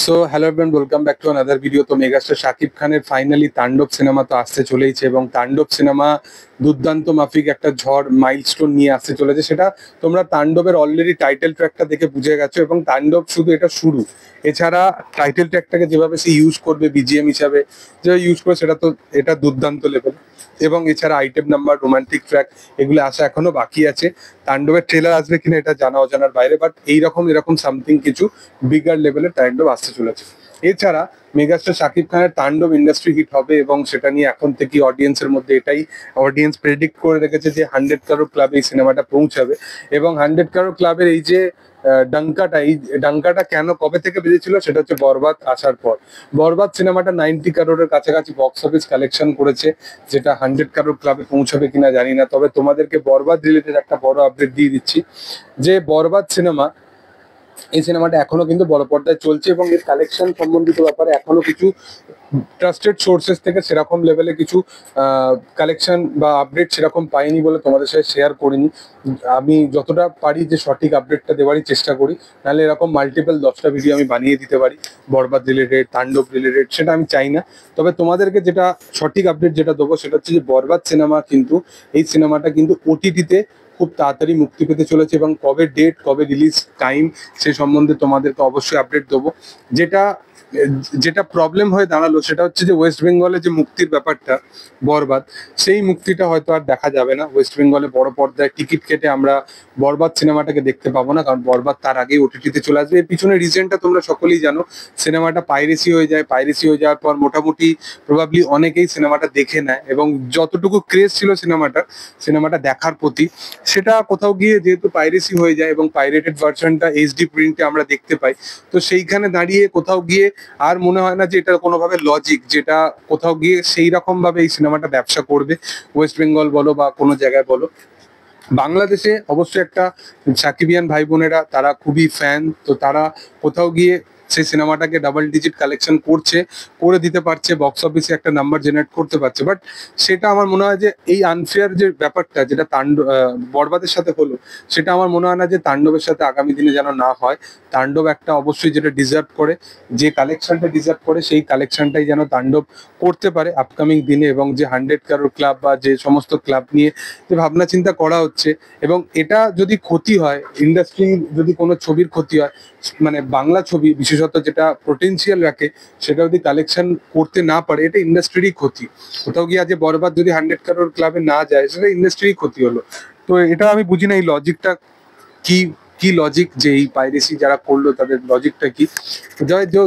So hello everyone, welcome back to another video. তো megastar Shakib খানের finally তাণ্ডব cinema তো আসতে চলেইছে এবং তাণ্ডব সিনেমা দুর্দান্ত মাফিক একটা ঝড় মাইলস্টোন নিয়ে আসতে চলেছে। সেটা তোমরা তাণ্ডবের অলরেডি টাইটেল ট্র্যাকটা দেখে বুঝে গেছো এবং তাণ্ডব শুধু এটা শুরু। এছাড়া টাইটেল ট্র্যাকটাকে যেভাবে সে ইউজ করবে বিজিএম হিসাবে যেভাবে ইউজ করে সেটা তো এটা দুর্দান্ত লেভেল। এবং এছাড়া আইটেম নাম্বার, রোমান্টিক ট্র্যাক এগুলো আসা এখনো বাকি আছে। তাণ্ডবের ট্রেলার আসবে কিনা এটা জানা অজানার বাইরে, বাট এরকম সামথিং কিছু বিগার লেভেলের তাণ্ডব আসতে চলেছে। এছাড়া মেগাস্টার শাকিব খানের তাণ্ডব ইন্ডাস্ট্রি হিট হবে এবং সেটা নিয়ে এখন থেকে অডিয়েন্সের মধ্যে এটাই অডিয়েন্স প্রেডিক্ট করে রেখেছে যে 100 কারোর ক্লাবে এই সিনেমাটা পৌঁছাবে। এবং 100 কারোর ক্লাবের এই যে ডাঙ্কাটা কেন কবে থেকে বেজেছিল সেটা হচ্ছে বরবাদ আসার পর। বরবাদ সিনেমাটা 90 কারোরের কাছাকাছি বক্স অফিস কালেকশন করেছে, যেটা 100 কারোর ক্লাবে পৌঁছাবে কিনা জানি না। তবে তোমাদেরকে বরবাদ রিলেটেড একটা বড় আপডেট দিয়ে দিচ্ছি যে বরবাদ সিনেমা, এই সিনেমাটা এখনো কিন্তু বড় পর্দায় চলছে এবং এর কালেকশন সম্বন্ধিত ব্যাপারে এখনো কিছু ট্রাস্টেড সোর্সেস থেকে সেরকম লেভেলে কিছু কালেকশন বা আপডেট সেরকম পাইনি বলে তোমাদের সাথে শেয়ার করিনি। আমি যতটা পারি যে সঠিক আপডেটটা দেওয়ারই চেষ্টা করি, নাহলে এরকম মাল্টিপল 10টা ভিডিও আমি বানিয়ে দিতে পারি বরবাদ রিলেটেড, তাণ্ডব রিলেটেড, সেটা আমি চাই না। তবে তোমাদেরকে যেটা সঠিক আপডেট যেটা দেবো সেটা হচ্ছে যে বরবাদ সিনেমা কিন্তু, এই সিনেমাটা কিন্তু ওটিটিতে খুব তাড়াতাড়ি মুক্তি পেতে চলেছে এবং কবে ডেট, কবে রিলিজ টাইম সে সম্বন্ধে তোমাদেরকে অবশ্যই আপডেট দেবো। যেটা যেটা প্রবলেম হয়ে দাঁড়ালো সেটা হচ্ছে যে ওয়েস্ট বেঙ্গলে যে মুক্তির ব্যাপারটা বরবাদ, সেই মুক্তিটা হয়তো আর দেখা যাবে না। ওয়েস্ট বেঙ্গলে বড় পর্দায় টিকিট কেটে আমরা বরবাদ সিনেমাটাকে দেখতে পাবো না, কারণ বরবাদ তার আগেই ওটিটিতে চলে আসবে। এর পিছনে রিজনটা তোমরা সকলেই জানো। সিনেমাটা পাইরেসি হয়ে যায়, পাইরেসি হয়ে যাওয়ার পর মোটামুটি প্রবাবলি অনেকেই সিনেমাটা দেখে নেয় এবং যতটুকু ক্রেজ ছিল সিনেমাটা দেখার প্রতি, সেটা কোথাও গিয়ে যেহেতু পাইরেসি হয়ে যায় এবং পাইরেটেড ভার্সনটা এইচডি প্রিন্টে আমরা দেখতে পাই, তো সেইখানে দাঁড়িয়ে কোথাও গিয়ে আর মনে হয় না যে এটা কোনোভাবে লজিক, যেটা কোথাও গিয়ে সেই রকম ভাবে এই সিনেমাটা ব্যবসা করবে ওয়েস্ট বেঙ্গল বলো বা কোনো জায়গায় বলো। বাংলাদেশে অবশ্যই একটা সাকিবিয়ান ভাই বোনেরা তারা খুবই ফ্যান, তো তারা কোথাও গিয়ে সেই সিনেমাটাকে ডাবল ডিজিট কালেকশন করে দিতে পারছে, বক্স অফিসে একটা নাম্বার জেনারেট করতে পারছে। বাট সেটা আমার মনে হয় যে এই আনফেয়ার যে ব্যাপারটা যেটা বরবাদের সাথে হলো, সেটা আমার মনে হয় না যে তাণ্ডবের সাথে আগামী দিনে যেন না হয়। তাণ্ডব একটা অবশ্যই যেটা ডিজার্ভ করে, যে কালেকশনটা ডিজার্ভ করে সেই কালেকশনটাই যেন তাণ্ডব করতে পারে আপকামিং দিনে। এবং যে 100 কারোর ক্লাব বা যে সমস্ত ক্লাব নিয়ে যে ভাবনা চিন্তা করা হচ্ছে, এবং এটা যদি ক্ষতি হয়, ইন্ডাস্ট্রি যদি কোনো ছবির ক্ষতি হয়, মানে বাংলা ছবি বিশেষত যেটা পোটেনশিয়াল রাখে, সেটা যদি কালেকশন করতে না পারে, এটা ইন্ডাস্ট্রিরই ক্ষতি। কোথাও গিয়ে আজ বরবাদ যদি 100 কারোর ক্লাবে না যায়, সেটা ইন্ডাস্ট্রিরই ক্ষতি হলো। তো এটা আমি বুঝি না এই লজিকটা কি, কি লজিক যে এই পাইরেসি যারা করলো তাদের লজিকটা কি।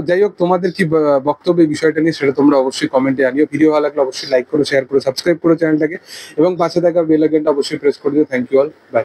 যাই হোক, তোমাদের কি বক্তব্য এই বিষয়টা নিয়ে সেটা তোমরা অবশ্যই কমেন্টে জানিও। ভিডিও ভালো লাগলে অবশ্যই লাইক করো, শেয়ার করো, সাবস্ক্রাইব করো চ্যানেলটাকে এবং পাশে থাকা বেল আইকনটা অবশ্যই প্রেস করে দিও। Thank you all, by.